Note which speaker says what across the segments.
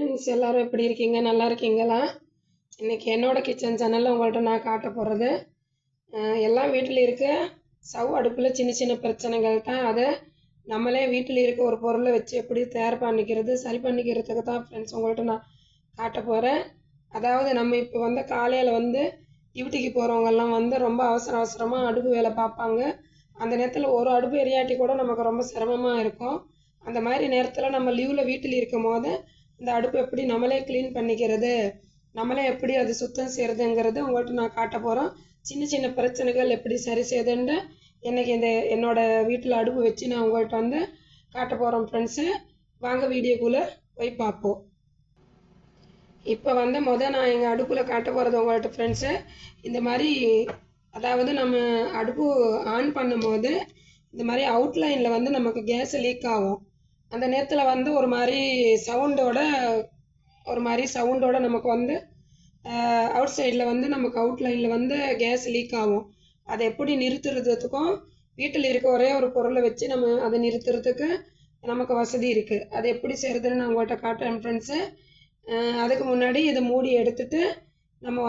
Speaker 1: Friends எல்லாரும் எப்படி இருக்கீங்க? நல்லா இருக்கீங்களா? இன்னைக்கு என்னோட கிச்சன் சேனலில் உங்கள்கிட்ட நான் காட்ட போகிறது எல்லாம் வீட்டில் இருக்க ஸ்டவ் அடுப்பில் சின்ன சின்ன பிரச்சனைகள் தான். அதை நம்மளே வீட்டில் இருக்க ஒரு பொருளை வச்சு எப்படி தயார் பண்ணிக்கிறது சரி பண்ணிக்கிறதுக்கு தான் ஃப்ரெண்ட்ஸ் உங்கள்கிட்ட நான் காட்ட போகிறேன். அதாவது நம்ம இப்போ காலையில் டியூட்டிக்கு போகிறவங்கெல்லாம் ரொம்ப அவசரமாக அடுப்பு வேலை பார்ப்பாங்க. அந்த நேரத்தில் ஒரு அடுப்பு எரியாட்டி கூட நமக்கு ரொம்ப சிரமமாக இருக்கும். அந்த மாதிரி நேரத்தில் நம்ம லீவில் வீட்டில் இருக்கும் போது இந்த அடுப்பு எப்படி நம்மளே க்ளீன் பண்ணிக்கிறது, நம்மளே எப்படி அது சுத்தம் செய்கிறதுங்கிறது உங்கள்கிட்ட நான் காட்ட போகிறோம். சின்ன சின்ன பிரச்சனைகள் எப்படி சரி செய்யுதுன்னு இன்றைக்கி என்னோடய வீட்டில் அடுப்பு வச்சு நான் உங்கள்கிட்ட காட்ட போகிறோம் ஃப்ரெண்ட்ஸு. வாங்க வீடியோக்குள்ளே போய் பார்ப்போம். இப்போ நான் எங்கள் அடுப்பில் காட்ட போகிறது உங்கள்கிட்ட ஃப்ரெண்ட்ஸு. இந்த மாதிரி அதாவது நம்ம அடுப்பு ஆன் பண்ணும்போது இந்த மாதிரி அவுட்லைனில் நமக்கு கேஸ் லீக் ஆகும். அந்த நேரத்தில் ஒரு மாதிரி சவுண்டோட நமக்கு அவுட் சைடில் நமக்கு அவுட்லைனில் கேஸ் லீக் ஆகும். அதை எப்படி நிறுத்துறதுக்கும் வீட்டில் இருக்க ஒரே ஒரு பொருளை வச்சு நம்ம அதை நிறுத்துறதுக்கு நமக்கு வசதி இருக்குது. அதை எப்படி செய்கிறதுன்னு நான் உங்கள்கிட்ட காட்டுறேன் ஃப்ரெண்ட்ஸு. அதுக்கு முன்னாடி இதை மூடி எடுத்துட்டு நம்ம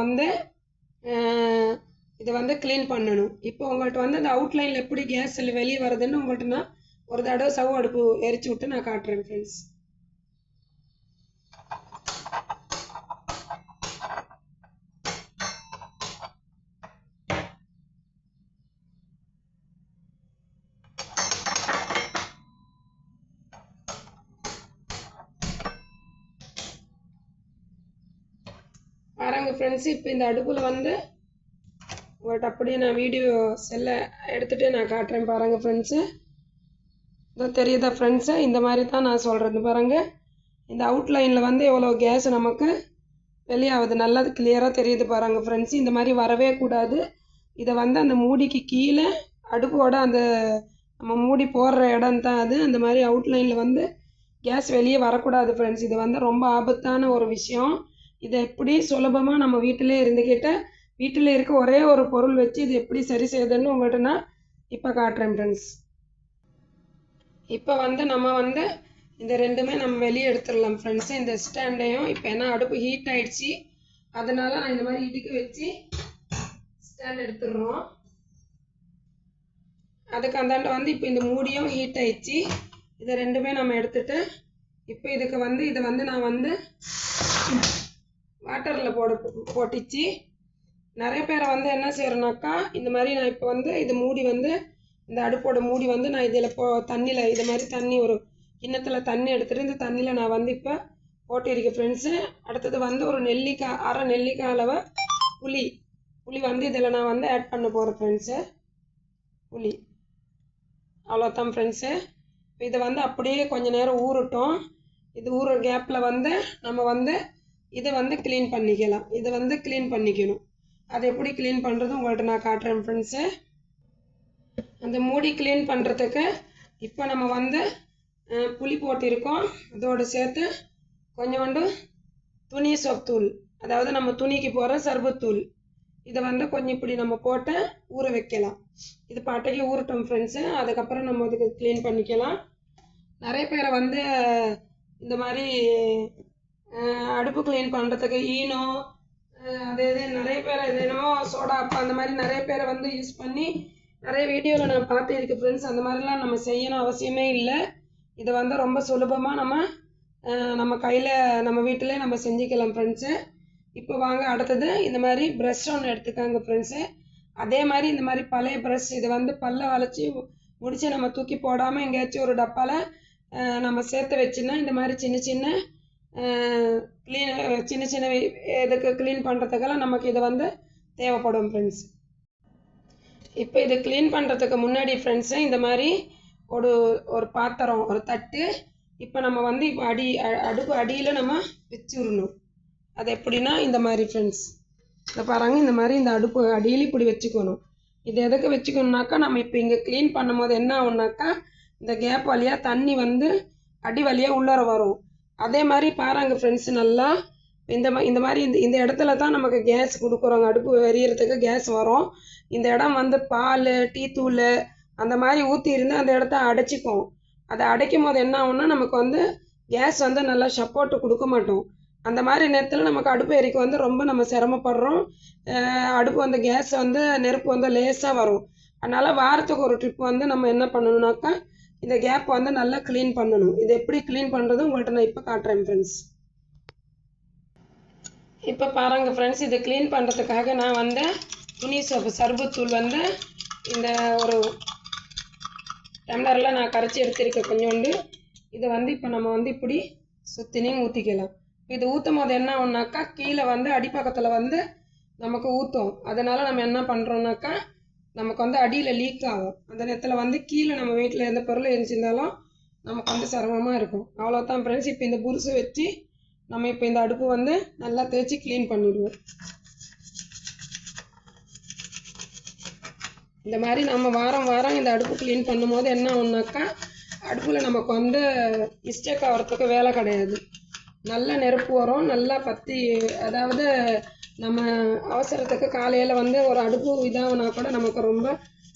Speaker 1: இதை க்ளீன் பண்ணணும். இப்போ உங்கள்கிட்ட அந்த அவுட்லைனில் எப்படி கேஸ் வெளியே வருதுன்னு உங்கள்கிட்ட நான் ஒரு தடவை ஸ்டவ் அடுப்பு எரிச்சு விட்டு நான் காட்டுறேன் ஃப்ரெண்ட்ஸ். பாருங்க ஃப்ரெண்ட்ஸ், இப்போ இந்த அடுப்பில் உங்கள்கிட்ட அப்படியே நான் வீடியோ செல்லை எடுத்துகிட்டு நான் காட்டுறேன். பாருங்கள் ஃப்ரெண்ட்ஸு, இதோ தெரியுதா ஃப்ரெண்ட்ஸு? இந்த மாதிரி தான் நான் சொல்கிறது. பாருங்கள், இந்த அவுட்லைனில் எவ்வளோ கேஸ் நமக்கு வெளியாகுது, நல்லா கிளியராக தெரியுது பாருங்கள் ஃப்ரெண்ட்ஸ். இந்த மாதிரி வரவே கூடாது. இதை அந்த மூடிக்கு கீழே அடுப்போட அந்த நம்ம மூடி போடுற இடம் தான் அது. அந்த மாதிரி அவுட்லைனில் கேஸ் வெளியே வரக்கூடாது ஃப்ரெண்ட்ஸ். இது ரொம்ப ஆபத்தான ஒரு விஷயம். இதை எப்படி சுலபமாக நம்ம வீட்டிலே இருந்துக்கிட்ட வீட்டில் இருக்க ஒரே ஒரு பொருள் வச்சு இது எப்படி சரி செய்யுதுன்னு உங்கள்கிட்ட நான் இப்போ காட்டுறேன் ஃப்ரெண்ட்ஸ். இப்போ நம்ம இந்த ரெண்டுமே நம்ம வெளியே எடுத்துடலாம் ஃப்ரெண்ட்ஸு. இந்த ஸ்டாண்டையும் இப்போ ஏன்னா அடுப்பு ஹீட் ஆகிடுச்சி, அதனால் நான் இந்த மாதிரி இடுக்கு வச்சு ஸ்டாண்ட் எடுத்துடுறோம். அதுக்கு அந்தாண்ட இப்போ இந்த மூடியும் ஹீட் ஆகிடுச்சி. இதை ரெண்டுமே நம்ம எடுத்துகிட்டு இப்போ இதுக்கு இதை நான் வாட்டரில் போட்டுச்சு. நிறைய பேரை என்ன செய்கிறேன்னாக்கா, இந்த மாதிரி நான் இப்போ இது மூடி இந்த அடுப்போட மூடி நான் இதில் தண்ணியில் இது மாதிரி தண்ணி ஒரு கிண்ணத்தில் தண்ணி எடுத்துகிட்டு இந்த தண்ணியில் நான் இப்போ போட்டிருக்கேன் ஃப்ரெண்ட்ஸு. அடுத்தது ஒரு நெல்லிக்காய், அரை நெல்லிக்காய் அளவு புளி இதில் நான் ஆட் பண்ண போகிறேன் ஃப்ரெண்ட்ஸு. புளி அவ்வளோதான் ஃப்ரெண்ட்ஸு. இதை அப்படியே கொஞ்சம் நேரம் ஊறட்டும். இது ஊறுற கேப்பில் நம்ம இதை க்ளீன் பண்ணிக்கலாம். இதை க்ளீன் பண்ணிக்கணும். அதை எப்படி க்ளீன் பண்ணுறது உங்கள்கிட்ட நான் காட்டுறேன் ஃப்ரெண்ட்ஸு. அந்த மூடி க்ளீன் பண்ணுறதுக்கு இப்போ நம்ம புளி போட்டிருக்கோம். அதோடு சேர்த்து கொஞ்சோண்டு துணி சோப்புத்தூள், அதாவது நம்ம துணிக்கு போகிற சர்பத்தூள், இதை கொஞ்சம் இப்படி நம்ம போட்டு ஊற வைக்கலாம். இது பாட்டைக்கு ஊறட்டும் ஃப்ரெண்ட்ஸு. அதுக்கப்புறம் நம்ம இதுக்கு க்ளீன் பண்ணிக்கலாம். நிறைய பேரை இந்த மாதிரி அடுப்பு க்ளீன் பண்ணுறதுக்கு ஈனோ நிறைய பேர் என்னமோ சோடா அப்பா அந்த மாதிரி நிறைய பேரை யூஸ் பண்ணி நிறைய வீடியோவில் நான் பார்த்துருக்கேன் ஃப்ரெண்ட்ஸ். அந்த மாதிரிலாம் நம்ம செய்யணும் அவசியமே இல்லை. இதை ரொம்ப சுலபமாக நம்ம கையில் நம்ம வீட்டிலே நம்ம செஞ்சுக்கலாம் ஃப்ரெண்ட்ஸு. இப்போ வாங்க அடுத்தது இந்த மாதிரி ப்ரஷ் ஒன்று எடுத்துக்காங்க ஃப்ரெண்ட்ஸு. அதே மாதிரி இந்த மாதிரி பழைய ப்ரஷ் இது பல்ல வளைச்சி முடித்து நம்ம தூக்கி போடாமல் எங்கேயாச்சும் ஒரு டப்பாவில் நம்ம சேர்த்து வச்சுன்னா இந்த மாதிரி சின்ன சின்ன இதுக்கு க்ளீன் பண்ணுறதுக்கெல்லாம் நமக்கு இது தேவைப்படும் ஃப்ரெண்ட்ஸ். இப்போ இது க்ளீன் பண்ணுறதுக்கு முன்னாடி ஃப்ரெண்ட்ஸு இந்த மாதிரி ஒரு பாத்திரம், ஒரு தட்டு இப்போ நம்ம இப்போ அடுப்பு அடியில் நம்ம வச்சுடணும். அது எப்படின்னா இந்த மாதிரி ஃப்ரெண்ட்ஸ், இதை பாருங்கள், இந்த மாதிரி இந்த அடுப்பு அடியில் இப்படி வச்சுக்கணும். இது எதுக்கு வச்சுக்கணுன்னாக்கா, நம்ம இப்போ இங்கே க்ளீன் பண்ணும் போது என்ன ஆகுனாக்கா, இந்த கேப் வழியாக தண்ணி அடி வழியாக உள்ளார வரும். அதே மாதிரி பாருங்க ஃப்ரெண்ட்ஸ், நல்லா இந்த மாதிரி இந்த இடத்துல தான் நமக்கு கேஸ் கொடுக்குறோங்க. அடுப்பு எரியறதுக்கு கேஸ் வரும். இந்த இடம் பால், டீ தூள் அந்த மாதிரி ஊற்றி இருந்தால் அந்த இடத்த அடைச்சிக்கும். அதை அடைக்கும் போது என்ன ஆகும்னா நமக்கு கேஸ் வந்து நல்லா சப்போர்ட்டு கொடுக்க மாட்டோம். அந்த மாதிரி நேரத்தில் நமக்கு அடுப்பு எரிக்க வந்து ரொம்ப நம்ம சிரமப்படுறோம். அடுப்பு வந்து கேஸ் வந்து நெருப்பு வந்து லேசாக வரும். அதனால் வாரத்துக்கு ஒரு ட்ரிப் வந்து நம்ம என்ன பண்ணணும்னாக்கா இந்த கேப் வந்து நல்லா க்ளீன் பண்ணணும். இது எப்படி க்ளீன் பண்ணுறது உங்கள்கிட்ட நான் இப்போ காட்டுறேன் ஃப்ரெண்ட்ஸ். இப்போ பாருங்கள் ஃப்ரெண்ட்ஸ், இது க்ளீன் பண்ணுறதுக்காக நான் வந்து துணி சோப்பு சர்பத்தூள் வந்து இந்த ஒரு டம்ளரில் நான் கரைச்சி எடுத்திருக்கேன் கொஞ்சோண்டு. இதை வந்து இப்போ நம்ம வந்து இப்படி சுற்றினையும் ஊற்றிக்கலாம். இது ஊற்றும் போது என்ன ஆகும்னாக்கா கீழே வந்து அடிப்பக்கத்தில் வந்து நமக்கு ஊற்றும். அதனால் நம்ம என்ன பண்ணுறோம்னாக்கா நமக்கு வந்து அடியில் லீக் ஆகும். அந்த நேரத்தில் வந்து கீழே நம்ம வீட்டில் எந்த பொருள் எரிஞ்சிருந்தாலும் நமக்கு வந்து சிரமமாக இருக்கும். அவ்வளோதான் ஃப்ரெண்ட்ஸ். இப்போ இந்த புருசு வச்சு நம்ம இப்போ இந்த அடுப்பு வந்து நல்லா தேய்ச்சி க்ளீன் பண்ணிடுவோம். இந்த மாதிரி நம்ம வாரம் வாரம் இந்த அடுப்பு க்ளீன் பண்ணும்போது என்ன ஆகும்னாக்கா அடுப்பில் நமக்கு வந்து மிஸ்டேக் ஆகிறதுக்கு வேலை கிடையாது. நல்லா நெருப்பு வரும், நல்லா பற்றி, அதாவது நம்ம அவசரத்துக்கு காலையில் வந்து ஒரு அடுப்பு இதாகனா கூட நமக்கு ரொம்ப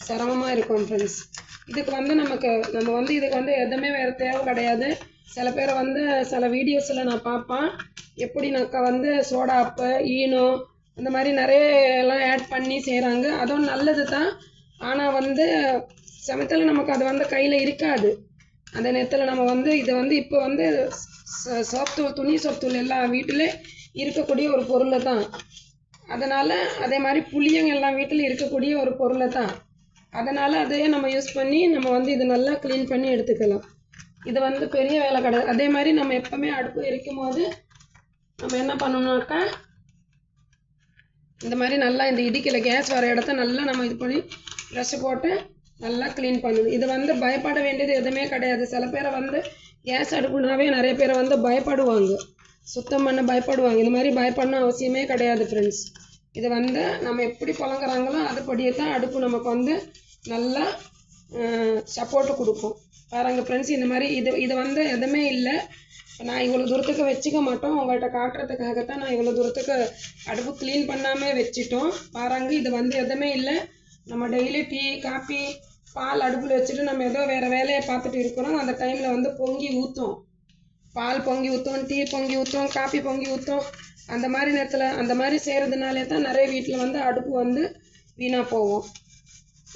Speaker 1: சிரமமாக இருக்கும் ஃப்ரெண்ட்ஸ். இதுக்கு வந்து நம்ம வந்து இதுக்கு வந்து எதுவுமே வேறு தேவை கிடையாது. சில பேரை வந்து சில வீடியோஸில் நான் பார்ப்பேன், எப்படினாக்கா வந்து சோடாப்பு ஈனோ இந்த மாதிரி நிறைய எல்லாம் ஆட் பண்ணி செய்கிறாங்க. அதுவும் நல்லது தான். ஆனால் வந்து சமயத்தில் நமக்கு அது வந்து கையில் இருக்காது. அந்த நேரத்தில் நம்ம வந்து இதை வந்து இப்போ வந்து சோப்தூள் துணி சோப்தூள் எல்லா வீட்டிலே இருக்கக்கூடிய ஒரு பொருளை தான். அதனால் அதே மாதிரி புளியங்க எல்லா வீட்டிலும் இருக்கக்கூடிய ஒரு பொருளை தான். அதனால் அதையே நம்ம யூஸ் பண்ணி நம்ம வந்து இது நல்லா க்ளீன் பண்ணி எடுத்துக்கலாம். இது வந்து பெரிய வேலை கிடையாது. அதே மாதிரி நம்ம எப்போவுமே அடுப்பு எரிக்கும் போது நம்ம என்ன பண்ணணும்னாக்கா இந்த மாதிரி நல்லா இந்த இடிக்கல கேஸ் வர இடத்த நல்லா நம்ம இது பண்ணி ப்ரெஷ் போட்டு நல்லா க்ளீன் பண்ணணும். இது வந்து பயப்பட வேண்டியது எதுவுமே கிடையாது. சில பேரை வந்து கேஸ் அடுப்புனாவே நிறைய பேரை வந்து பயப்படுவாங்க, சுத்தம் பண்ண பயப்படுவாங்க. இது மாதிரி பயப்படணும் அவசியமே கிடையாது ஃப்ரெண்ட்ஸ். இது வந்து நம்ம எப்படி புழங்குறாங்களோ அதுபடியே தான் அடுப்பு நமக்கு வந்து நல்லா சப்போர்ட்டு கொடுக்கும். பாருங்கள் ஃப்ரெண்ட்ஸ், இந்த மாதிரி இது வந்து எதுவுமே இல்லை. நான் இவ்வளோ தூரத்துக்கு வச்சுக்க மாட்டோம், உங்கள்கிட்ட காட்டுறதுக்காகத்தான் நான் இவ்வளோ தூரத்துக்கு அடுப்பு க்ளீன் பண்ணாமல் வச்சுட்டோம். பாருங்க, இது வந்து எதுவுமே இல்லை. நம்ம டெய்லி டீ காஃபி பால் அடுப்பில் வச்சுட்டு நம்ம ஏதோ வேறு வேலையை பார்த்துட்டு இருக்கிறோம். அந்த டைமில் வந்து பொங்கி ஊற்றும், பால் பொங்கி ஊற்றும், டீ பொங்கி ஊற்றும், காஃபி பொங்கி ஊற்றும். அந்த மாதிரி நேரத்தில் அந்த மாதிரி செய்கிறதுனாலே தான் நிறைய வீட்டில் வந்து அடுப்பு வந்து வீணாக போகும்.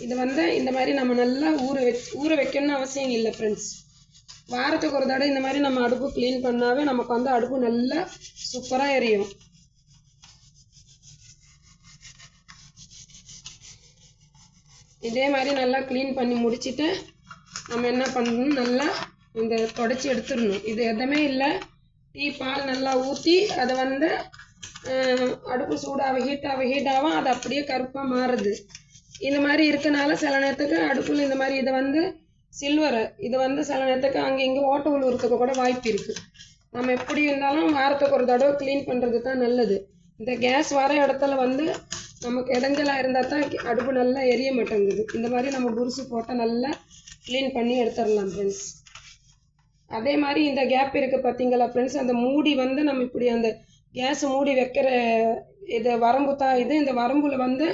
Speaker 1: இது வந்து இந்த மாதிரி நம்ம நல்லா ஊற வைக்கணும்னு அவசியம் இல்லை ஃப்ரெண்ட்ஸ். வாரத்துக்கு ஒரு தடவை இந்த மாதிரி நம்ம அடுப்பு க்ளீன் பண்ணாவே நமக்கு வந்து அடுப்பு நல்லா சூப்பராக எரியும். இதே மாதிரி நல்லா க்ளீன் பண்ணி முடிச்சுட்டு நம்ம என்ன பண்ணணும், நல்லா இந்த தொடச்சி எடுத்துடணும். இது எதுவுமே இல்லை, டீ பால் நல்லா ஊற்றி அதை வந்து அடுப்பு சூடாக ஹீட்டாகவும் அது அப்படியே கருப்பாக மாறுது. இந்த மாதிரி இருக்கனால சில நேரத்துக்கு அடுப்பில் இந்த மாதிரி இதை வந்து சில்வரை இது வந்து சில நேரத்துக்கு அங்கே இங்கே ஓட்ட உழுவுறதுக்கு கூட வாய்ப்பு இருக்குது. நம்ம எப்படி இருந்தாலும் வாரத்துக்கு ஒரு தடவை க்ளீன் பண்ணுறது தான் நல்லது. இந்த கேஸ் வர இடத்துல வந்து நமக்கு இடைஞ்சலாக இருந்தால் தான் அடுப்பு நல்லா எரிய மாட்டேங்குது. இந்த மாதிரி நம்ம புருசு போட்டால் நல்லா க்ளீன் பண்ணி எடுத்துடலாம் ஃப்ரெண்ட்ஸ். அதே மாதிரி இந்த கேப் இருக்குது பார்த்தீங்களா ஃப்ரெண்ட்ஸ், அந்த மூடி வந்து நம்ம இப்படி அந்த கேஸ் மூடி வைக்கிற இது வரம்பு தான் இது. இந்த வரம்பில் வந்து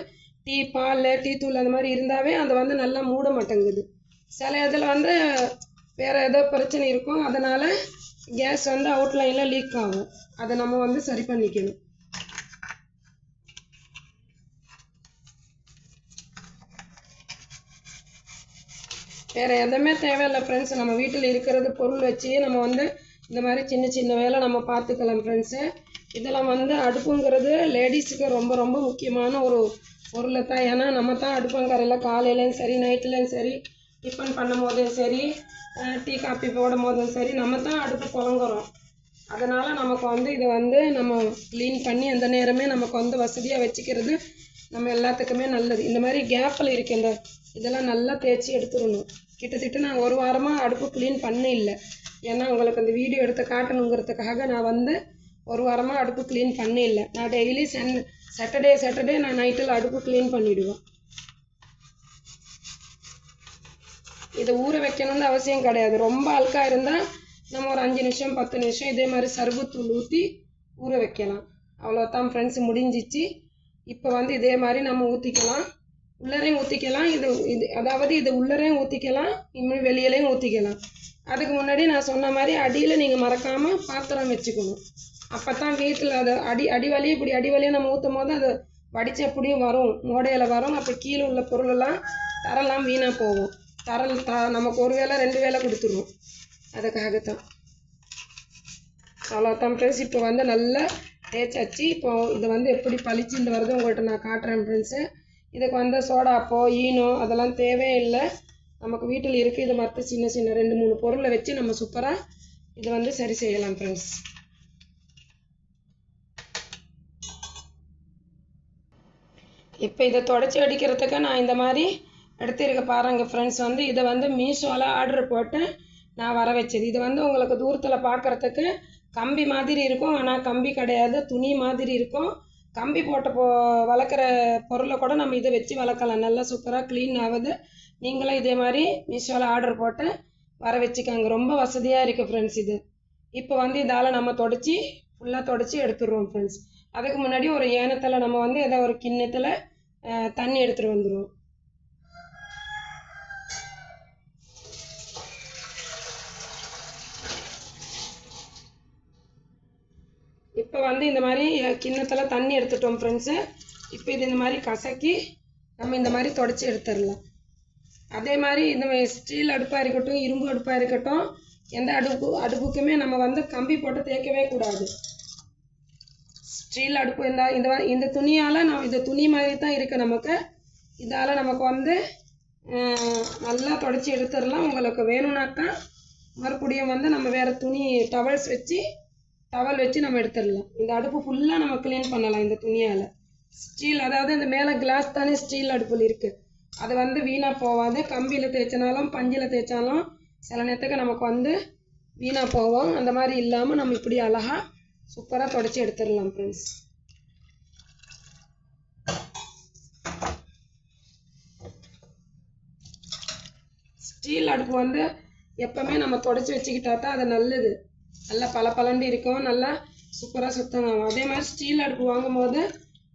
Speaker 1: டீ பால் டீ தூள் அந்த மாதிரி இருந்தாவே அதை வந்து நல்லா மூட மாட்டேங்குது. சில இதில் வந்து வேறு ஏதோ பிரச்சனை இருக்கும், அதனால் கேஸ் வந்து அவுட்லைனில் லீக் ஆகும். அதை நம்ம வந்து சரி பண்ணிக்கணும். வேறு எதுவுமே தேவையில்லை ஃப்ரெண்ட்ஸ். நம்ம வீட்டில் இருக்கிறது பொருள் வச்சு நம்ம வந்து இந்த மாதிரி சின்ன சின்ன வேலை நம்ம பார்த்துக்கலாம் ஃப்ரெண்ட்ஸு. இதெல்லாம் வந்து அடுப்புங்கிறது லேடிஸுக்கு ரொம்ப ரொம்ப முக்கியமான ஒரு பொருளை தான். ஏன்னா நம்ம தான் அடுப்பங்கரையில் காலையிலையும் சரி நைட்லேயும் சரி டிஃபன் பண்ணும் போதும் சரி டீ காஃபி போடும் போதும் சரி நம்ம தான் அடுப்பு புழங்குறோம். அதனால் நமக்கு வந்து இதை வந்து நம்ம க்ளீன் பண்ணி அந்த நேரமே நமக்கு வந்து வசதியாக வச்சுக்கிறது நம்ம எல்லாத்துக்குமே நல்லது. இந்த மாதிரி கேப்பில் இருக்க இந்த இதெல்லாம் நல்லா தேய்ச்சி எடுத்துடணும். கிட்டத்தட்ட நான் ஒரு வாரமாக அடுப்பு க்ளீன் பண்ண இல்லை. ஏன்னா உங்களுக்கு அந்த வீடியோ எடுத்து காட்டணுங்கிறதுக்காக நான் வந்து ஒரு வாரமாக அடுப்பு க்ளீன் பண்ண இல்லை. நான் டெய்லி சாட்டர்டே நான் நைட்டில் அடுப்பு க்ளீன் பண்ணிவிடுவேன். இதை ஊற வைக்கணும்னு அவசியம் கிடையாது. ரொம்ப அழுக்காக இருந்தால் நம்ம ஒரு 5 நிமிஷம் 10 நிமிஷம் இதே மாதிரி சர்பத்தூள் ஊற்றி ஊற வைக்கலாம். அவ்வளோதான் ஃப்ரெண்ட்ஸ், முடிஞ்சிச்சு. இப்போ வந்து இதே மாதிரி நம்ம ஊற்றிக்கலாம். உள்ளரையும் ஊற்றிக்கலாம். இது அதாவது இது உள்ளரையும் ஊற்றிக்கலாம், இன்னும் வெளியிலையும் ஊற்றிக்கலாம். அதுக்கு முன்னாடி நான் சொன்ன மாதிரி அடியில் நீங்கள் மறக்காமல் பாத்திரம் வச்சுக்கணும். அப்போ தான் வீட்டில் அது அடி வலியும் இப்படி அடி வலியும் நம்ம ஊற்றும் போது அது வடித்த எப்படியும் வரும், மோடையில் வரும். அப்போ கீழே உள்ள பொருளெல்லாம் தரெல்லாம் வீணாக போகும். நமக்கு ஒரு வேளை 2 வேளை கொடுத்துருவோம். அதுக்காகத்தான். அவ்வளோதான் ஃப்ரெண்ட்ஸ். இப்போ வந்து நல்லா தேய்ச்சாச்சு. இப்போ இது வந்து எப்படி பளிச்சுட்டு வருது உங்கள்கிட்ட நான் காட்டுறேன் ஃப்ரெண்ட்ஸு. இதுக்கு வந்து சோடாப்போ ஈனோ அதெல்லாம் தேவையே இல்லை, நமக்கு வீட்டில் இருக்குது. இது மற்ற சின்ன சின்ன 2-3 பொருளை வச்சு நம்ம சூப்பராக இது வந்து சரி செய்யலாம் ஃப்ரெண்ட்ஸ். இப்போ இதை தொடச்சி அடிக்கிறதுக்கு நான் இந்த மாதிரி எடுத்துருக்க பாருங்க ஃப்ரெண்ட்ஸ். வந்து இதை வந்து மீஷோவில் ஆர்டர் போட்டு நான் வர வச்சது. இது வந்து உங்களுக்கு தூரத்தில் பார்க்குறதுக்கு கம்பி மாதிரி இருக்கும், ஆனால் கம்பி கிடையாது, துணி மாதிரி இருக்கும். கம்பி போட்ட வளர்க்குற பொருளை கூட நம்ம இதை வச்சு வளர்க்கலாம். நல்லா சூப்பராக க்ளீன் ஆகுது. நீங்களும் இதே மாதிரி மீஷோவில் ஆர்டர் போட்டு வர வச்சுக்காங்க. ரொம்ப வசதியாக இருக்குது ஃப்ரெண்ட்ஸ் இது. இப்போ வந்து இதால் நம்ம ஃபுல்லாக தொடச்சி எடுத்துடுறோம் ஃப்ரெண்ட்ஸ். அதுக்கு முன்னாடி ஒரு ஏனத்தில் நம்ம வந்து ஏதோ ஒரு கிண்ணத்தில் தண்ணி எடுத்துகிட்டு வந்துடுவோம். இப்போ வந்து இந்த மாதிரி கிண்ணத்தில் தண்ணி எடுத்துட்டோம் ஃப்ரெண்ட்ஸு. இப்போ இது இந்த மாதிரி கசக்கி நம்ம இந்த மாதிரி தொடச்சி எடுத்துடலாம். அதே மாதிரி இந்த ஸ்டீல் அடுப்பாக இருக்கட்டும், இரும்பு அடுப்பாக இருக்கட்டும், எந்த அடுப்புக்குமே நம்ம வந்து கம்பி போட்டு தேய்க்கவே கூடாது. ஸ்டீல் அடுப்பு இந்த துணியால் இது துணி மாதிரி தான் இருக்குது நமக்கு. இதால் நமக்கு வந்து நல்லா தொடச்சி எடுத்துடலாம். உங்களுக்கு வேணும்னாக்கா மறுபடியும் வந்து நம்ம வேறு துணி டவல் வச்சு நம்ம எடுத்துடலாம். இந்த அடுப்பு ஃபுல்லாக நம்ம க்ளீன் பண்ணலாம் இந்த துணியால். ஸ்டீல் அதாவது இந்த மேலே கிளாஸ் தானே ஸ்டீல் அடுப்பில் இருக்குது, அது வந்து வீணாக போகாது. கம்பியில் தேய்ச்சினாலும் பஞ்சில் தேய்ச்சாலும் சில நேரத்துக்கு நமக்கு வந்து வீணாக போவோம். அந்த மாதிரி இல்லாமல் நம்ம இப்படி அழகாக சூப்பராக தொடச்சி எடுத்துடலாம் ஃப்ரெண்ட்ஸ். ஸ்டீல் அடுப்பு வந்து எப்போவுமே நம்ம தொடச்சி வச்சுக்கிட்டா தான் அது நல்லது. நல்லா பளபளன்னு இருக்கும், நல்லா சூப்பராக சுத்தமாகும். அதே மாதிரி ஸ்டீல் அடுப்பு வாங்கும் போது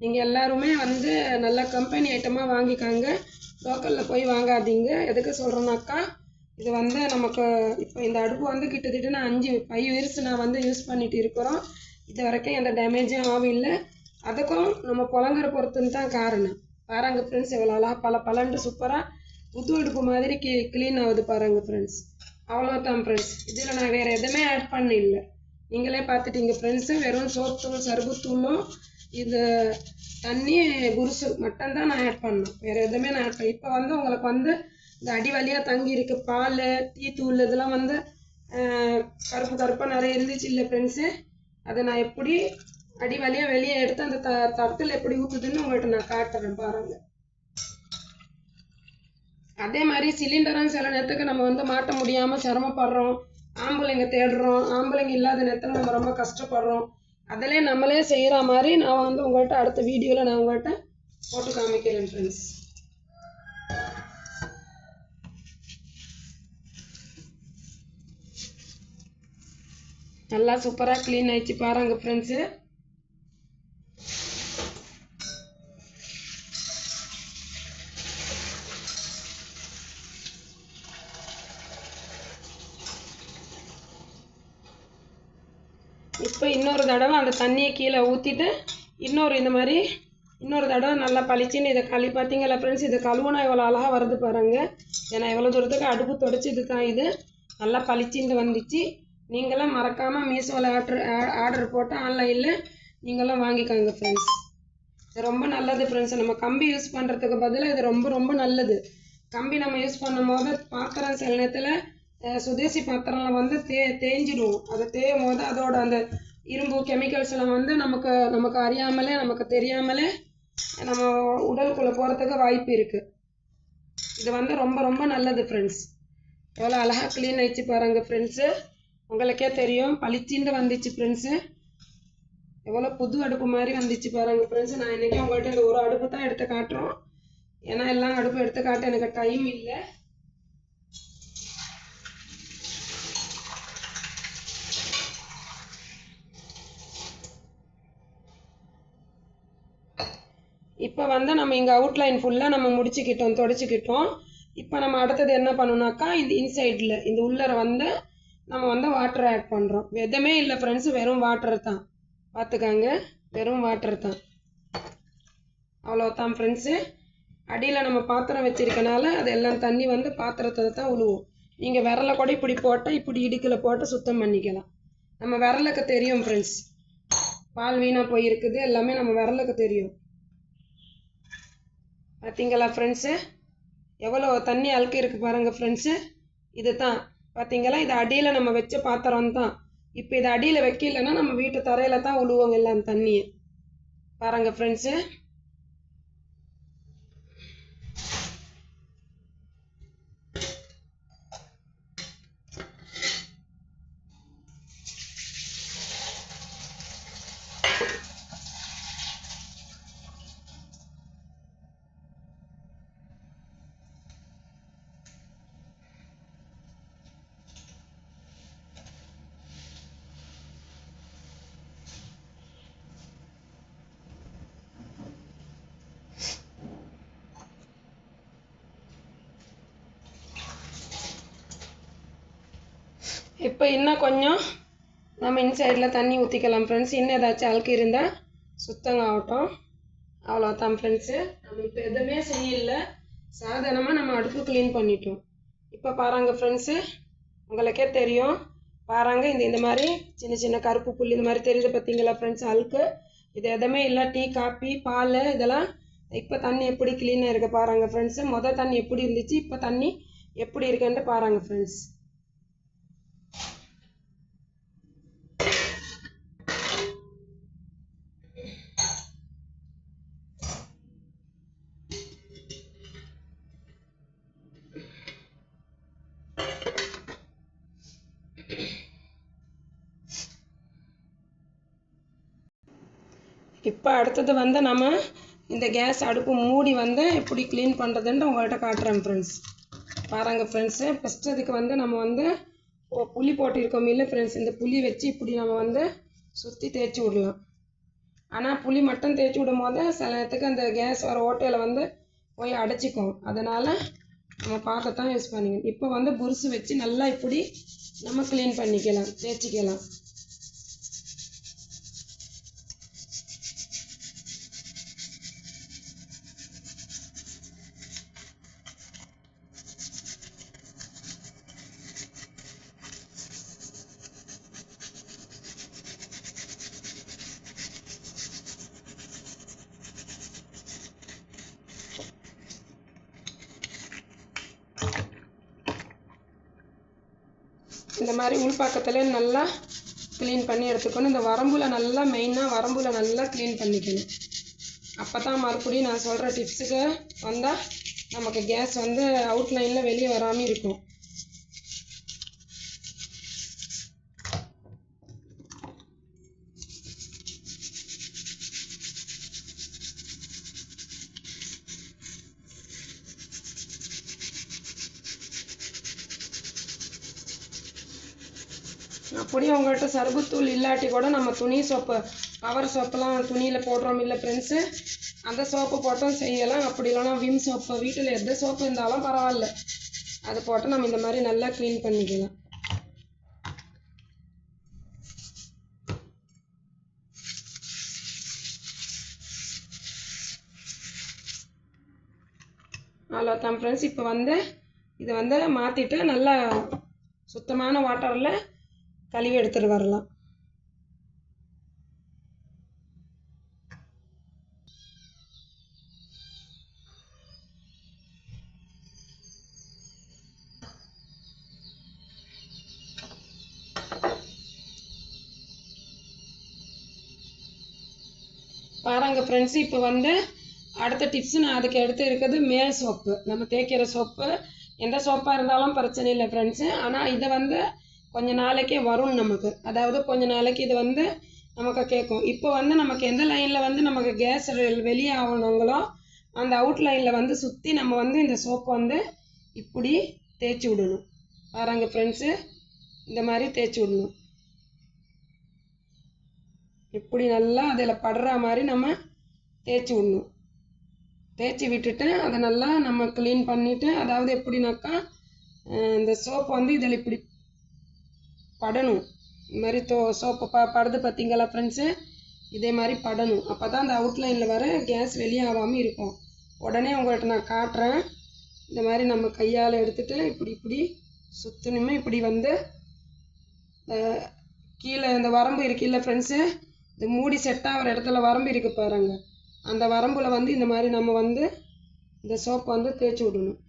Speaker 1: நீங்கள் எல்லாருமே வந்து நல்லா கம்பெனி ஐட்டமாக வாங்கிக்காங்க, லோக்கலில் போய் வாங்காதீங்க. எதுக்கு சொல்கிறேன்னாக்கா, இது வந்து நமக்கு இப்போ இந்த அடுப்பு வந்து கிட்டத்தட்ட நான் 5 இயர்ஸ் நான் வந்து யூஸ் பண்ணிட்டு இருக்கிறோம். இது வரைக்கும் எந்த டேமேஜும் ஆகவில்லை. அதுக்கும் நம்ம புழங்குற பொறுத்துன்னு தான் காரணம். பாருங்க ஃப்ரெண்ட்ஸ், எவ்வளோ அழகாக பலண்டு சூப்பராக புது அடுப்பு மாதிரி க்ளீன் ஆகுது பாருங்க ஃப்ரெண்ட்ஸ். அவ்வளோதான் ஃப்ரெண்ட்ஸ். இதில் நான் வேறு எதுவுமே ஆட் பண்ண இல்லை, நீங்களே பார்த்துட்டீங்க ஃப்ரெண்ட்ஸு. வெறும் சோப்புத்தூள், சர்புத்தூளும் இது தண்ணி குருசு மட்டும்தான் நான் ஆட் பண்ணேன், வேறு எதுவுமே நான் ஆட் பண்ணேன். இப்போ வந்து உங்களுக்கு வந்து இந்த அடி வழியாக தங்கி இருக்கு பால், டீ தூள் இதெல்லாம் வந்து கருப்பாக நிறைய இருந்துச்சு இல்லை ஃப்ரெண்ட்ஸு. அதை நான் எப்படி அடி வழியாக வெளியே எடுத்து அந்த தட்டில் எப்படி ஊற்றுதுன்னு உங்கள்கிட்ட நான் காட்டுறேன் பாருங்கள். அதே மாதிரி சிலிண்டரும் சில நேரத்துக்கு நம்ம வந்து மாட்ட முடியாமல் சிரமப்படுறோம், ஆம்பளைங்க தேடுறோம், ஆம்பளைங்க இல்லாத நேரத்தில் நம்ம ரொம்ப கஷ்டப்படுறோம். அதிலே நம்மளே செய்கிற மாதிரி நான் வந்து உங்கள்கிட்ட அடுத்த வீடியோவில் நான் உங்கள்கிட்ட போட்டு காமிக்கிறேன் ஃப்ரெண்ட்ஸ். நல்லா சூப்பராக க்ளீன் ஆயிடுச்சு பாருங்க ஃப்ரெண்ட்ஸு. இப்போ இன்னொரு தடவை அந்த தண்ணியை கீழே ஊற்றிட்டு இன்னொரு தடவை நல்லா பளிச்சுன்னு இதை பார்த்தீங்களா ஃப்ரெண்ட்ஸ், இதை கழுவுனா எவ்வளோ அழகாக வருது பாருங்கள். ஏன்னா எவ்வளோ தூரத்துக்கு அடுப்பு தொடச்சி தான் இது நல்லா பளிச்சுன்னு வந்துச்சு. நீங்களாம் மறக்காமல் மீஷோவில் ஆர்டர் போட்டு ஆன்லைனில் நீங்களாம் வாங்கிக்கோங்க ஃப்ரெண்ட்ஸ். இது ரொம்ப நல்லது ஃப்ரெண்ட்ஸ். நம்ம கம்பி யூஸ் பண்ணுறதுக்கு பதிலாக இது ரொம்ப ரொம்ப நல்லது. கம்பி நம்ம யூஸ் பண்ணும் போது பாத்திரம் சில நேரத்தில் சுதேசி பாத்திரம்லாம் வந்து தேஞ்சிடும். அதை தேயும் போது அதோட அந்த இரும்பு கெமிக்கல்ஸ் எல்லாம் வந்து நமக்கு அறியாமலே நமக்கு தெரியாமலே நம்ம உடலுக்குள்ளே போகிறதுக்கு வாய்ப்பு இருக்குது. இது வந்து ரொம்ப ரொம்ப நல்லது ஃப்ரெண்ட்ஸ். எவ்வளோ அழகாக க்ளீன் ஆயிடுச்சு பாருங்க ஃப்ரெண்ட்ஸு. உங்களுக்கே தெரியும் பளிச்சின்னு வந்துச்சு ஃப்ரெண்ட்ஸு. எவ்வளோ புது அடுப்பு மாதிரி வந்துச்சு பாருங்க ஃப்ரெண்ட்ஸு. நான் இன்றைக்கி உங்கள்கிட்ட இந்த ஒரு அடுப்பு தான் எடுத்து காட்டுறோம், ஏன்னா எல்லாம் அடுப்பு எடுத்து காட்ட எனக்கு டைம் இல்லை. இப்போ வந்து நம்ம இங்கே அவுட்லைன் ஃபுல்லாக நம்ம முடிச்சுக்கிட்டோம், தொடச்சிக்கிட்டோம். இப்போ நம்ம அடுத்தது என்ன பண்ணணும்னாக்கா, இந்த இன்சைடில் இந்த உள்ளர வந்து நம்ம வந்து வாட்டர் ஆட் பண்ணுறோம். எதுவுமே இல்லை ஃப்ரெண்ட்ஸு, வெறும் வாட்டர் தான். பார்த்துக்காங்க, வெறும் வாட்டர் தான். அவ்வளோதான் ஃப்ரெண்ட்ஸு. அடியில் நம்ம பாத்திரம் வச்சிருக்கனால அது எல்லாம் தண்ணி வந்து பாத்திரத்தில் தான் உழுவும். நீங்கள் விரலை கூட இப்படி போட்டால் இப்படி இடுக்கில் போட்டு சுத்தம் பண்ணிக்கலாம். நம்ம விரலுக்கு தெரியும் ஃப்ரெண்ட்ஸ், பால் வீணாக போயிருக்குது எல்லாமே நம்ம விரலுக்கு தெரியும். பார்த்தீங்களா ஃப்ரெண்ட்ஸு, எவ்வளோ தண்ணி அழுக்கு இருக்குது பாருங்கள் ஃப்ரெண்ட்ஸு. இது தான் பார்த்தீங்களா, இது அடியில் நம்ம வச்ச பாத்திரம் தான். இப்போ இது அடியில் வைக்கலைன்னா நம்ம வீட்டு தரையில் தான் உழுவோங்க எல்லாம் தண்ணியை. பாருங்கள் ஃப்ரெண்ட்ஸு. இப்போ இன்னும் கொஞ்சம் நம்ம இன்சைடில் தண்ணி ஊற்றிக்கலாம் ஃப்ரெண்ட்ஸ். இன்னும் ஏதாச்சும் அழுக்கு இருந்தால் சுத்தங்க ஆகட்டும். அவ்வளோதான் ஃப்ரெண்ட்ஸு. நம்ம இப்போ எதுவுமே செய்யலை, சாதாரணமாக நம்ம அடுப்பு க்ளீன் பண்ணிட்டோம். இப்போ பாருங்க ஃப்ரெண்ட்ஸு, உங்களுக்கே தெரியும் பாருங்க, இந்த மாதிரி சின்ன சின்ன கருப்பு புள்ளி இந்த மாதிரி தெரியுது பார்த்தீங்களா ஃப்ரெண்ட்ஸ், அழுக்கு. இது எதுவுமே இல்லை, டீ காப்பி பால் இதெல்லாம். இப்போ தண்ணி எப்படி க்ளீனாக இருக்க பாருங்க ஃப்ரெண்ட்ஸு. மொதல் தண்ணி எப்படி இருந்துச்சு, இப்போ தண்ணி எப்படி இருக்குன்ட்டு பாருங்க ஃப்ரெண்ட்ஸ். இப்போ அடுத்தது வந்து நம்ம இந்த கேஸ் அடுப்பு மூடி வந்து எப்படி க்ளீன் பண்ணுறதுன்ட்டு உங்கள்கிட்ட காட்டுறேன் ஃப்ரெண்ட்ஸ். பாருங்கள் ஃப்ரெண்ட்ஸு, ஃபஸ்ட்டு இதுக்கு வந்து நம்ம வந்து புளி போட்டிருக்கோம் இல்லை ஃப்ரெண்ட்ஸ், இந்த புளி வச்சு இப்படி நம்ம வந்து சுற்றி தேய்ச்சி விடலாம். ஆனால் புளி மட்டும் தேய்ச்சி விடும் போது சில நேரத்துக்கு அந்த கேஸ் வர ஓட்டையில் வந்து போய் அடைச்சிக்கும். அதனால் நம்ம பார்த்து தான் யூஸ் பண்ணிக்கணும். இப்போ வந்து புருசு வச்சு நல்லா இப்படி நம்ம க்ளீன் பண்ணிக்கலாம், தேய்ச்சிக்கலாம். இந்த மாதிரி உள்பக்கத்தில் நல்லா க்ளீன் பண்ணி எடுத்துக்கணும். இந்த வரம்புல நல்லா மெயினாக வரம்புல நல்லா க்ளீன் பண்ணிக்கணும். அப்போ தான் மறுபடியும் நான் சொல்கிற டிப்ஸுக்கு வந்தால் நமக்கு கேஸ் வந்து அவுட்லைனில் வெளியே வராமல் இருக்கும். அப்படியே உங்கள்கிட்ட சர்புத்தூள் இல்லாட்டி கூட நம்ம துணி சோப்பு, கவர் சோப்பெல்லாம் துணியில் போடுறோம் இல்லை ஃப்ரெண்ட்ஸு, அந்த சோப்பு போட்டும் செய்யலாம். அப்படி இல்லைனா விம் சோப்பு, வீட்டில் எந்த சோப்பு இருந்தாலும் பரவாயில்ல, அது போட்டு நம்ம இந்த மாதிரி நல்லா க்ளீன் பண்ணிக்கலாம். அவ்வளோதான் ஃப்ரெண்ட்ஸ். இப்போ வந்து இதை வந்து மாற்றிட்டு நல்லா சுத்தமான வாட்டரில் கழுவி எடுத்துகிட்டு வரலாம். பாருங்க ஃப்ரெண்ட்ஸ், இப்போ வந்து அடுத்த டிப்ஸு நான் அதுக்கு எடுத்து இருக்கிறது மேல் சோப்பு. நம்ம தேய்க்கிற சோப்பு எந்த சோப்பாக இருந்தாலும் பிரச்சனை இல்லை ஃப்ரெண்ட்ஸு. ஆனால் இதை வந்து கொஞ்ச நாளைக்கே வரும் நமக்கு, அதாவது கொஞ்ச நாளைக்கு இது வந்து நமக்கு கேட்கும். இப்போ வந்து நமக்கு எந்த லைனில் வந்து நமக்கு கேஸ் வெளியே ஆகணுங்களோ அந்த அவுட் லைனில் வந்து சுற்றி நம்ம வந்து இந்த சோப்பு வந்து இப்படி தேய்ச்சி விடணும். பாருங்க ஃப்ரெண்ட்ஸு, இந்த மாதிரி தேய்ச்சி விடணும். இப்படி நல்லா அதில் படுற மாதிரி நம்ம தேய்ச்சி விடணும். தேய்ச்சி விட்டுட்டு அதை நல்லா நம்ம க்ளீன் பண்ணிவிட்டு, அதாவது எப்படின்னாக்கா இந்த சோப்பு வந்து இதில் இப்படி படணும். இந்த மாதிரி சோப்பு படுது பார்த்தீங்களா ஃப்ரெண்ட்ஸு, இதே மாதிரி படணும். அப்போ தான் அந்த அவுட்லைனில் வர கேஸ் வெளியே ஆகாமல் இருக்கும். உடனே உங்கள்கிட்ட நான் காட்டுறேன். இந்த மாதிரி நம்ம கையால் எடுத்துகிட்டு இப்படி இப்படி சுற்றணுமே. இப்படி வந்து கீழே இந்த வரம்பு இருக்குல்ல ஃப்ரெண்ட்ஸு, இந்த மூடி செட் ஆகிற இடத்துல வரம்பு இருக்குது பாருங்க. அந்த வரம்பில் வந்து இந்த மாதிரி நம்ம வந்து இந்த சோப்பு வந்து தேய்ச்சி விடணும்.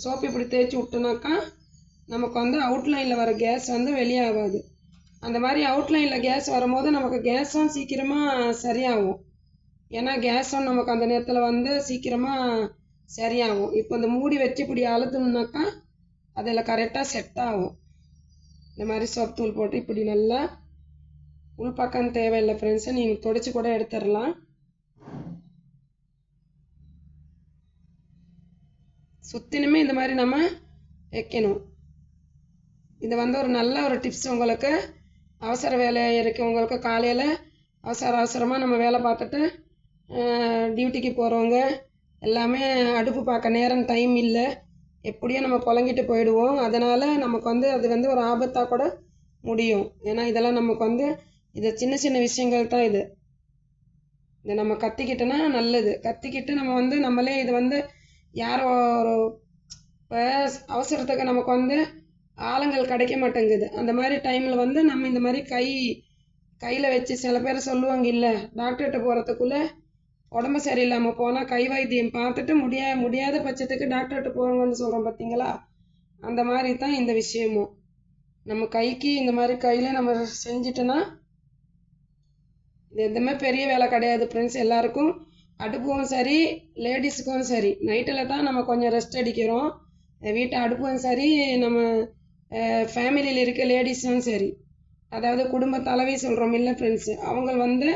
Speaker 1: சோப்பு இப்படி தேய்ச்சி விட்டோனாக்கா நமக்கு வந்து அவுட்லைனில் வர கேஸ் வந்து வெளியே ஆகாது. அந்த மாதிரி அவுட்லைனில் கேஸ் வரும்போது நமக்கு கேஸும் சீக்கிரமாக சரியாகும். ஏன்னா கேஸும் நமக்கு அந்த நேரத்தில் வந்து சீக்கிரமாக சரியாகும். இப்போ இந்த மூடி வச்சு இப்படி அழுத்தணுன்னாக்கா அதில் கரெக்டாக செட் ஆகும். இந்த மாதிரி சோப் தூள் போட்டு இப்படி நல்லா உள்பக்கம் தேவையில்லை ஃப்ரெண்ட்ஸு, நீங்கள் துடைச்சி கூட எடுத்துடலாம். சுற்றினுமே இந்த மாதிரி நம்ம வைக்கணும். இது வந்து ஒரு நல்ல ஒரு டிப்ஸ். உங்களுக்கு அவசர வேலை இருக்குது, உங்களுக்கு காலையில் அவசரமாக நம்ம வேலை பார்த்துட்டு டியூட்டிக்கு போகிறவங்க எல்லாமே அடுப்பு பார்க்க நேரம் டைம் இல்லை, எப்படியும் நம்ம புழங்கிட்டு போயிடுவோம். அதனால் நமக்கு வந்து அது வந்து ஒரு ஆபத்தாக கூட முடியும். ஏன்னா இதெல்லாம் நமக்கு வந்து இது சின்ன சின்ன விஷயங்கள் தான். இதை நம்ம கற்றுக்கிட்டோன்னா நல்லது. கற்றுக்கிட்டு நம்ம வந்து நம்மளே இது வந்து யாரோ ஒரு இப்போ அவசரத்துக்கு நமக்கு வந்து ஆளுங்கள் கிடைக்க மாட்டேங்குது. அந்த மாதிரி டைமில் வந்து நம்ம இந்த மாதிரி கையில் வச்சு, சில பேர் சொல்லுவாங்க இல்லை டாக்டர்கிட்ட போகிறதுக்குள்ளே உடம்பு சரியில்லாமல் போனால் கை வைத்தியம் பார்த்துட்டு முடியாத பட்சத்துக்கு டாக்டர்கிட்ட போவாங்கன்னு சொல்கிறோம் பார்த்தீங்களா. அந்த மாதிரி தான் இந்த விஷயமும். நம்ம கைக்கு இந்த மாதிரி கையில் நம்ம செஞ்சிட்டோன்னா இது எதுவுமே பெரிய வேலை கிடையாது ஃப்ரெண்ட்ஸ். எல்லாருக்கும் அடுப்பும் சரி, லேடிஸுக்கும் சரி, நைட்டில் தான் நம்ம கொஞ்சம் ரெஸ்ட் அடிக்கிறோம். வீட்டு அடுப்பும் சரி, நம்ம ஃபேமிலியில் இருக்க லேடிஸும் சரி, அதாவது குடும்ப தலைவி சொல்கிறோம் இல்லை ஃப்ரெண்ட்ஸு, அவங்க வந்து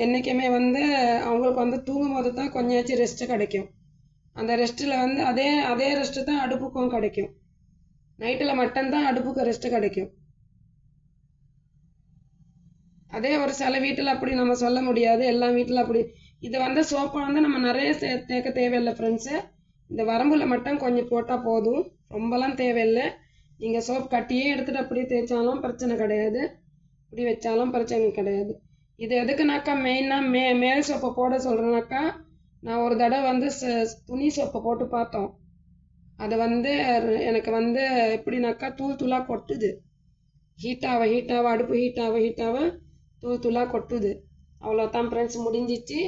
Speaker 1: என்றைக்குமே வந்து அவங்களுக்கு வந்து தூங்கும் போது தான் கொஞ்சமாச்சும் ரெஸ்ட்டு கிடைக்கும். அந்த ரெஸ்ட்டில் வந்து அதே ரெஸ்ட்டு தான் அடுப்புக்கும் கிடைக்கும். நைட்டில் மட்டும்தான் அடுப்புக்கு ரெஸ்ட்டு கிடைக்கும். அதே ஒரு சில வீட்டில் அப்படி நம்ம சொல்ல முடியாது, எல்லா வீட்டில் அப்படி. இது வந்து சோப்பை வந்து நம்ம நிறைய தேக்க தேவையில்லை ஃப்ரெண்ட்ஸு. இந்த வரம்பில் மட்டும் கொஞ்சம் போட்டால் போதும், ரொம்பலாம் தேவையில்லை. நீங்கள் சோப் கட்டியே எடுத்துகிட்டு அப்படியே தேய்ச்சாலும் பிரச்சனை கிடையாது, இப்படி வச்சாலும் பிரச்சனை கிடையாது. இது எதுக்குனாக்கா மெயினாக மேல் சோப்பை போட சொல்கிறேனாக்கா, நான் ஒரு தடவை வந்து துணி சோப்பை போட்டு பார்த்தோம். அது வந்து எனக்கு வந்து எப்படின்னாக்கா தூளாக கொட்டுது. ஹீட்டாக அடுப்பு ஹீட்டாக தூளாக கொட்டுது. அவ்வளோதான் ஃப்ரெண்ட்ஸ், முடிஞ்சிச்சு.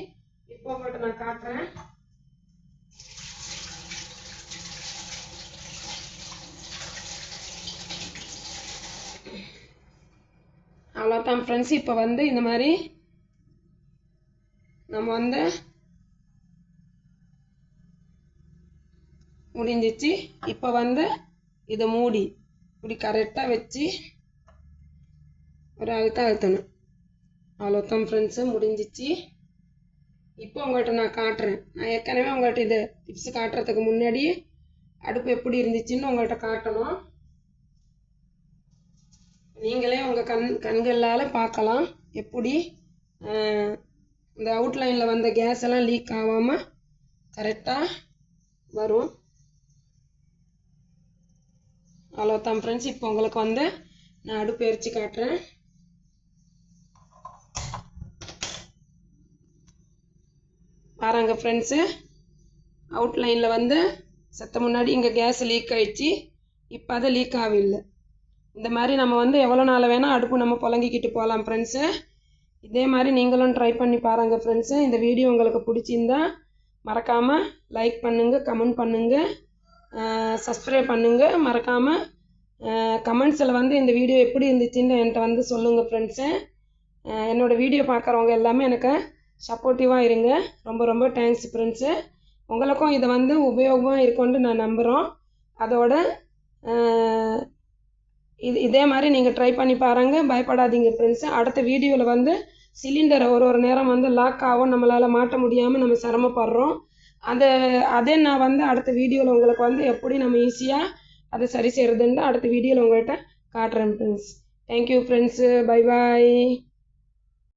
Speaker 1: இப்போ உங்கள்கிட்ட நான் காட்டுறேன். அவ்வளோதான் ஃப்ரெண்ட்ஸ். இப்போ வந்து இந்த மாதிரி நம்ம வந்து முடிஞ்சிச்சு. இப்போ வந்து இதை மூடி இப்படி கரெக்டாக வச்சு ஒரு அழுத்தணும். அவ்வளோதான் ஃப்ரெண்ட்ஸு, முடிஞ்சிச்சு. இப்போ உங்கள்கிட்ட நான் காட்டுறேன். நான் ஏற்கனவே உங்கள்கிட்ட இது டிப்ஸ் காட்டுறதுக்கு முன்னாடி அடுப்பு எப்படி இருந்துச்சுன்னு உங்கள்கிட்ட காட்டணும். நீங்களே உங்கள் கண்களால் பார்க்கலாம் எப்படி இந்த அவுட்லைனில் வந்த கேஸ் எல்லாம் லீக் ஆகாமல் கரெக்டாக வரும். அவ்வளோதான் ஃப்ரெண்ட்ஸ். இப்போ உங்களுக்கு வந்து நான் அடுப்பு எரிச்சு காட்டுறேன். பாருங்க ஃப்ரெண்ட்ஸு, அவுட்லைனில் வந்து செத்த முன்னாடி இங்கே கேஸ் லீக் ஆகிடுச்சு. இப்போ அது லீக் ஆகவில்லை. இந்த மாதிரி நம்ம வந்து எவ்வளோ நாள் வேணால் அடுப்பு நம்ம புழங்கிக்கிட்டு போகலாம் ஃப்ரெண்ட்ஸு. இதே மாதிரி நீங்களும் ட்ரை பண்ணி பாருங்கள் ஃப்ரெண்ட்ஸு. இந்த வீடியோ உங்களுக்கு பிடிச்சிருந்தா மறக்காமல் லைக் பண்ணுங்கள், கமெண்ட் பண்ணுங்கள், சப்ஸ்கிரைப் பண்ணுங்கள். மறக்காமல் கமெண்ட்ஸில் வந்து இந்த வீடியோ எப்படி இருந்துச்சுன்னு என்கிட்ட வந்து சொல்லுங்கள் ஃப்ரெண்ட்ஸு. என்னோடய வீடியோ பார்க்குறவங்க எல்லாமே எனக்கு சப்போர்ட்டிவாக இருங்க. ரொம்ப ரொம்ப தேங்க்ஸ் ஃப்ரெண்ட்ஸு. உங்களுக்கும் இதை வந்து உபயோகமாக இருக்கும்னு நான் நம்புகிறோம். அதோட இதே மாதிரி நீங்கள் ட்ரை பண்ணி பாருங்கள், பயப்படாதீங்க ஃப்ரெண்ட்ஸு. அடுத்த வீடியோவில் வந்து சிலிண்டரை ஒரு நேரம் வந்து லாக் ஆகும், நம்மளால் மாட்ட முடியாமல் நம்ம சிரமப்படுறோம். அதே நான் வந்து அடுத்த வீடியோவில் உங்களுக்கு வந்து எப்படி நம்ம ஈஸியாக அதை சரி செய்கிறதுன்னு அடுத்த வீடியோவில் உங்கள்கிட்ட காட்டுறேன் friends. Thank you friends, bye bye.